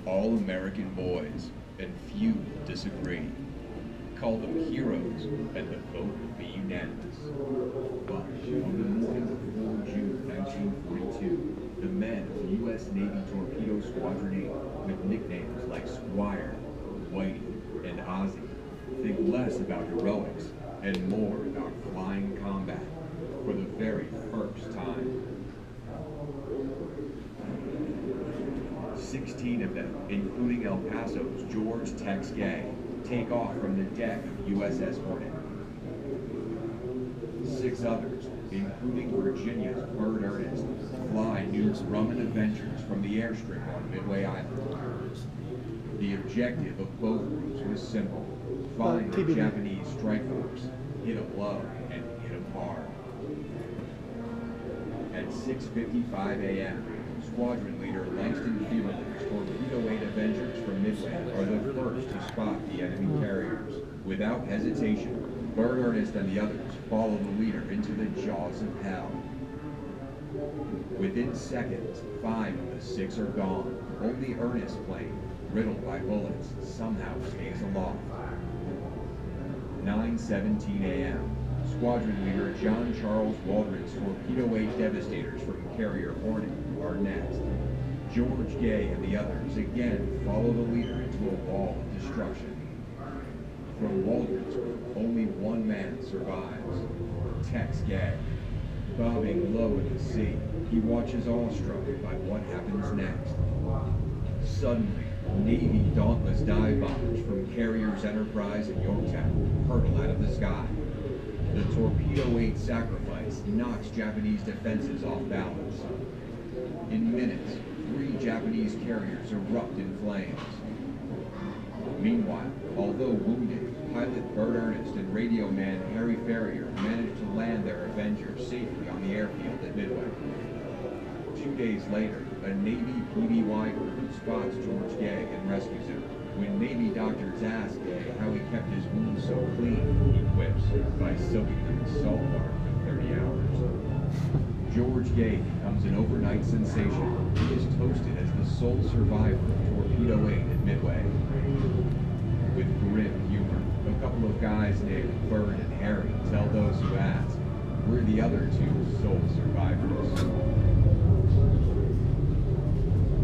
all American boys, and few disagree. Call them heroes, and the vote will be unanimous. But on the morning of 4 June 1942, the men of U.S. Navy Torpedo Squadron 8, with nicknames like Squire, Whitey, and Ozzy, think less about heroics and more about flying combat for the very first time. 16 of them, including El Paso's George Tex Gay, take off from the deck of USS Hornet. 6 others, including Virginia's Bird Ernest, fly new Grumman Adventures from the airstrip on Midway Island. The objective of both groups was simple: find the Japanese strike force, hit them low, and hit them hard. At 6:55 a.m., Squadron Leader Langston Fieberman's Torpedo 8 Avengers from Midway are the first to spot the enemy carriers. Without hesitation, Bird Ernest and the others follow the leader into the jaws of hell. Within seconds, 5 of the 6 are gone. Only Ernest's plane, riddled by bullets, somehow stays aloft. 9:17 a.m. Squadron Leader John Charles Waldron's Torpedo 8 Devastators from carrier Hornet are next. George Gay and the others again follow the leader into a wall of destruction. From Waldron's group, only one man survives: Tex Gay. Bobbing low in the sea, he watches awestruck by what happens next. Suddenly, Navy Dauntless dive bombers from carriers Enterprise and Yorktown hurtle out of the sky. The Torpedo 8 sacrifice knocks Japanese defenses off balance. In minutes, 3 Japanese carriers erupt in flames. Meanwhile, although wounded, pilot Bird Ernest and radio man Harry Ferrier managed to land their Avengers safely on the airfield at Midway. 2 days later, a Navy PBY crew spots George Gay and rescues him. When Navy doctors ask Gay how he kept his wounds so clean, he quips, by soaking them in salt water for 30 hours. George Gay becomes an overnight sensation. He is toasted as the sole survivor of Torpedo 8 at Midway. With grim humor, a couple of guys named Bird and Harry tell those who ask, "We're the other 2 sole survivors."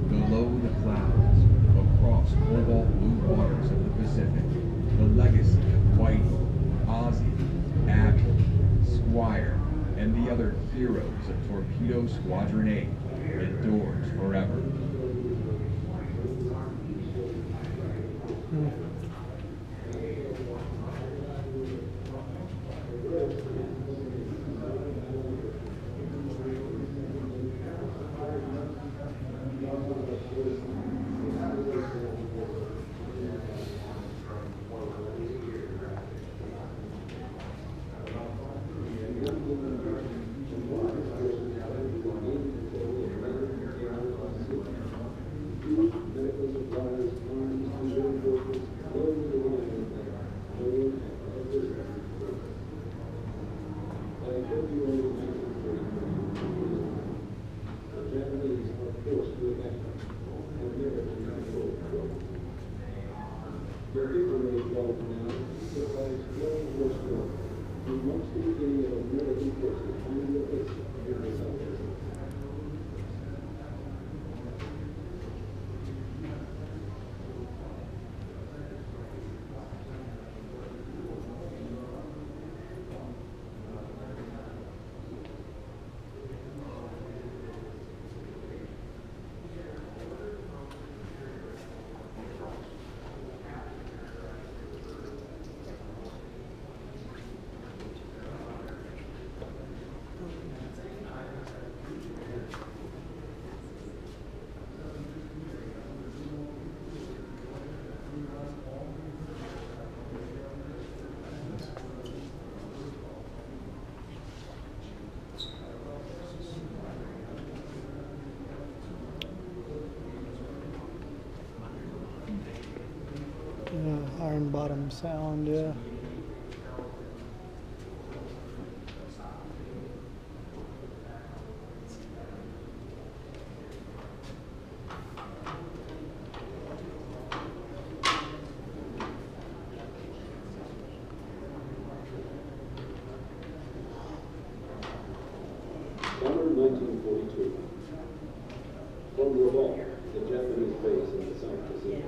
Below the clouds, across cobalt blue waters of the Pacific, the legacy of Whitey, Ozzy, Abby, Squire, and the other heroes of Torpedo Squadron 8 endures forever. Iron bottom sound, yeah. 1942. From Raval, the Japanese base in the South Pacific,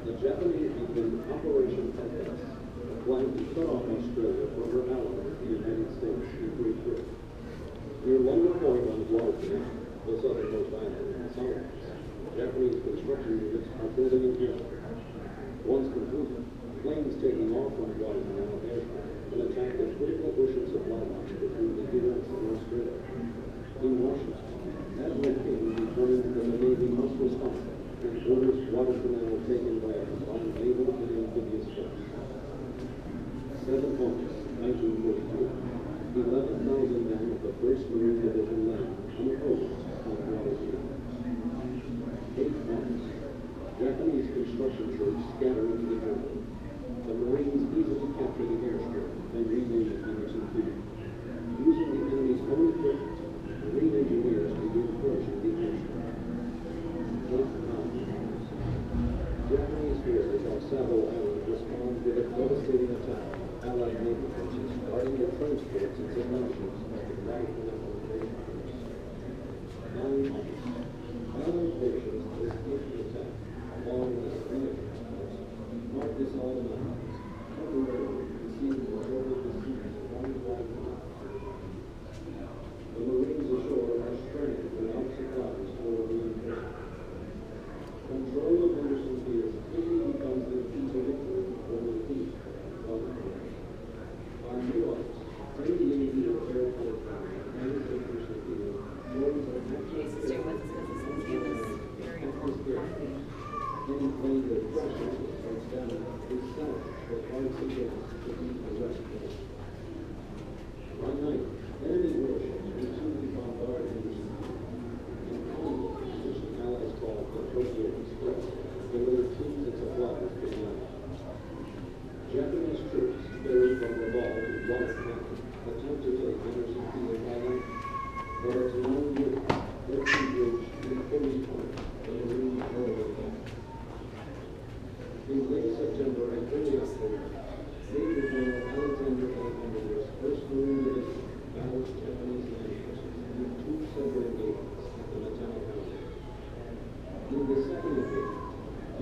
the Japanese began Operation Compass, a plan to cut off Australia from her ally, the United States, in Great Britain. Near Lunga Point on Guadalcanal, the southernmost island in the Solomons, Japanese construction units are building an airstrip. Once completed, planes taking off from Guadalcanal airstrip will attack the critical ocean supply line between the U.S. and Australia. In Washington, Admiral King determined that the Navy must respond and orders Guadalcanal taken by a combined naval and amphibious force. 7 August 1942, 11,000 men of the 1st Marine Division land unopposed on Guadalcanal. 8 August, Japanese construction troops scatter into the jungle. The Marines easily capture the airstrip and rename it Henderson Field. Using the enemy's own equipment, Marine engineers begin approaching the airstrip. 8th August, Japanese forces off Savo Island respond with a devastating attack. Allied naval forces guarding the transports and supply ships at the Guadalcanal trade routes. 9 August, Allied forces escape the attack along with the British forces. Mark this all the mountains. Temporarily, the sea control of the seas around Guadalcanal. The Marines ashore are stranded without supplies or reinforcements. Control of Henderson Field quickly becomes the key to victory over the heat of the British. On mid-August, 10 Navy Air Force and Henderson Field joins an actual Stay with us because this is very important. Any plane that crashes or strikes down is salvaged for parts and gas to beat the West Coast. By night, enemy warships routinely bombard Henderson Field. In Congo, which the Allies call the Tokyo Express, delivered teams and supplies to the Allies. Japanese troops ferried from Raval to Guadalcanal attempt to take Henderson Field by land, but as long years, their sea bridge in Fully Point, the Marines hurled them back. In late September and early October, Major General Alexander A. Underwood's 1st Marine Division battled Japanese land forces in 2 separate engagements at the Matano Mountain. In the second engagement,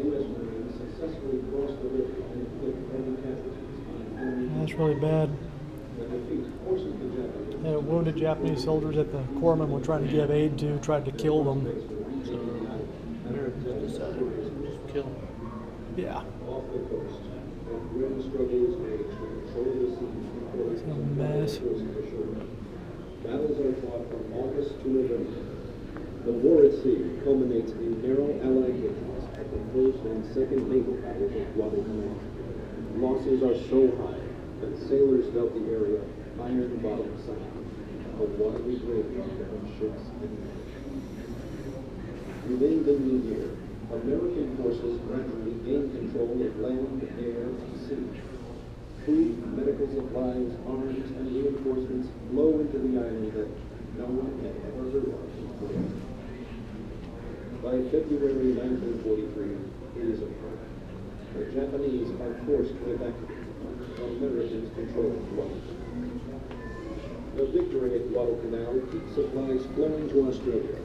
U.S. Marines successfully crossed the river and inflicted heavy casualties on enemy. That's really bad. The defeat forces the Japanese. They had wounded Japanese soldiers that the corpsmen were trying to give aid to, tried to kill them. Kill them. Yeah. Off the coast, a grim struggle is waged to control the seas before It's a mess. forces ashore. Battles are fought from August to November. The war at sea culminates in narrow Allied victories at the 1st and 2nd naval battles of Guadalcanal. Losses are so high that sailors dubbed the area Iron Bottom Sound, a watery graveyard of ships and men. Within the new year, American forces gradually gain control of land, air, and sea. Food, medical supplies, arms, and reinforcements flow into the island that no one had ever heard of before. By February 1943, it is apart. The Japanese are forced to evacuate. Americans control Guadalcanal. The victory at Guadalcanal keeps supplies flowing to Australia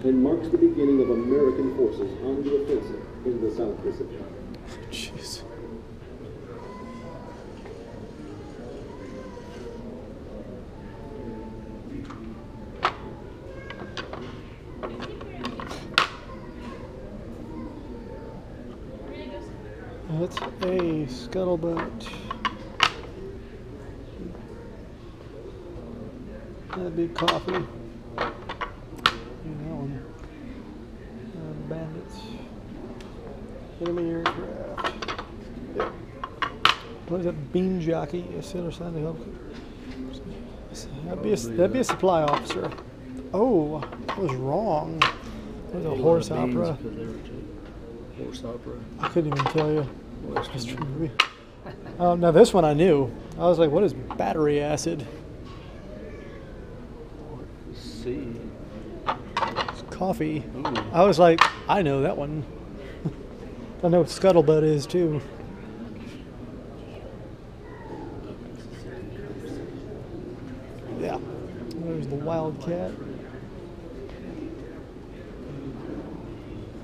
and marks the beginning of American forces on the offensive in the South Pacific. Jeez. That's a scuttlebutt. That'd be coffee. That one. Bandits. Enemy aircraft. Yep. What is that? Bean jockey? A sailor signed to help. That'd be a supply officer. Oh, I was wrong. It was a horse opera. Horse opera. I couldn't even tell you. History movie. Now this one I knew. I was like, what is battery acid? C. It's coffee. Ooh. I was like, I know that one. I know what scuttlebutt is too. Yeah. There's the wildcat.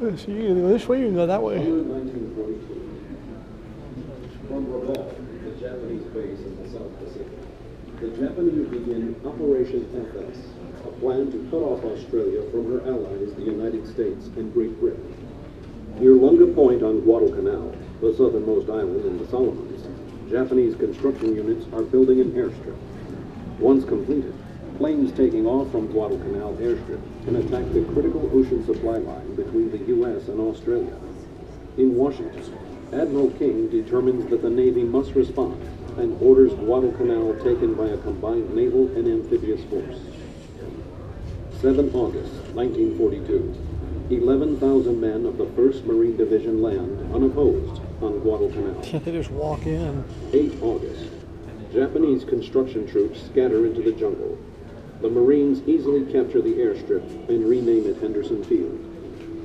So you can go this way, you can go that way. Summer 1942. From Rabaul, the Japanese base in the South Pacific, the Japanese begin Operation FS, a plan to cut off Australia from her allies, the United States and Great Britain. Near Lunga Point on Guadalcanal, the southernmost island in the Solomons, Japanese construction units are building an airstrip. Once completed, planes taking off from Guadalcanal airstrip can attack the critical ocean supply line between the U.S. and Australia. In Washington, Admiral King determines that the Navy must respond and orders Guadalcanal taken by a combined naval and amphibious force. 7 August 1942. 11,000 men of the 1st Marine Division land unopposed on Guadalcanal. Can't they just walk in? 8 August. Japanese construction troops scatter into the jungle. The Marines easily capture the airstrip and rename it Henderson Field.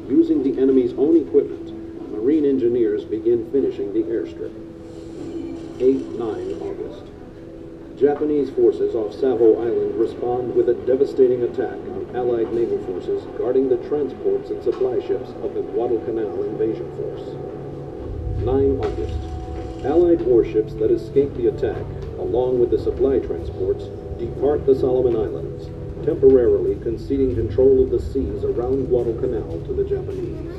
Using the enemy's own equipment, Marine engineers begin finishing the airstrip. 8-9 August. Japanese forces off Savo Island respond with a devastating attack on Allied naval forces guarding the transports and supply ships of the Guadalcanal invasion force. 9 August. Allied warships that escape the attack, along with the supply transports, depart the Solomon Islands, temporarily conceding control of the seas around Guadalcanal to the Japanese.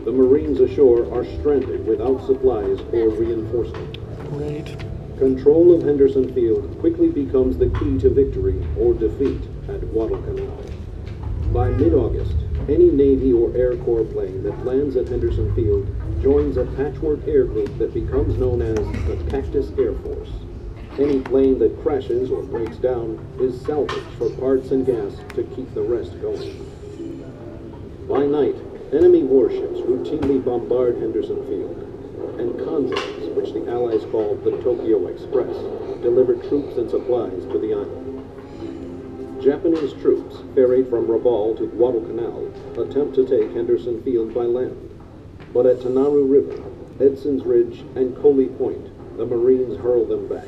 The Marines ashore are stranded without supplies or reinforcement. Great. Control of Henderson Field quickly becomes the key to victory or defeat at Guadalcanal. By mid-August, any Navy or Air Corps plane that lands at Henderson Field joins a patchwork air group that becomes known as the Cactus Air Force. Any plane that crashes or breaks down is salvaged for parts and gas to keep the rest going. By night, enemy warships routinely bombard Henderson Field, and convoys, which the Allies called the Tokyo Express, deliver troops and supplies to the island. Japanese troops, ferried from Rabaul to Guadalcanal, attempt to take Henderson Field by land. But at Tanaru River, Edson's Ridge, and Coley Point, the Marines hurl them back.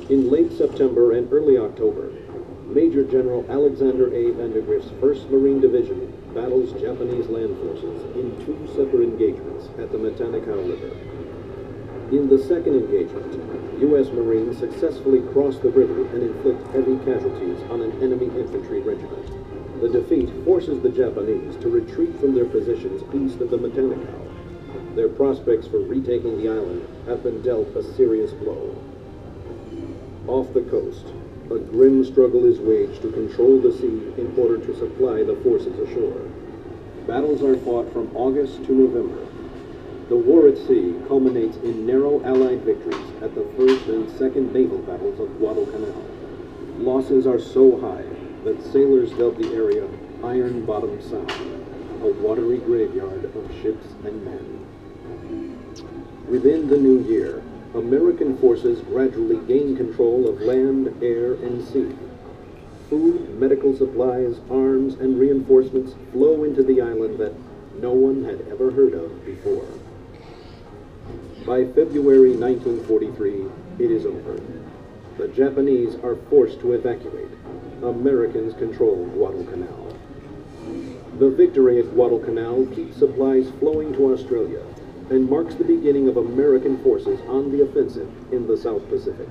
In late September and early October, Major General Alexander A. Vandergrift's 1st Marine Division battles Japanese land forces in 2 separate engagements at the Matanikaw River. In the second engagement, U.S. Marines successfully cross the river and inflict heavy casualties on an enemy infantry regiment. The defeat forces the Japanese to retreat from their positions east of the Matanikaw. Their prospects for retaking the island have been dealt a serious blow. Off the coast, a grim struggle is waged to control the sea in order to supply the forces ashore. Battles are fought from August to November. The war at sea culminates in narrow Allied victories at the 1st and 2nd naval battles of Guadalcanal. Losses are so high that sailors dub the area Iron Bottom Sound, a watery graveyard of ships and men. Within the new year, American forces gradually gain control of land, air, and sea. Food, medical supplies, arms, and reinforcements flow into the island that no one had ever heard of before. By February 1943, it is over. The Japanese are forced to evacuate. Americans control Guadalcanal. The victory at Guadalcanal keeps supplies flowing to Australia and marks the beginning of American forces on the offensive in the South Pacific.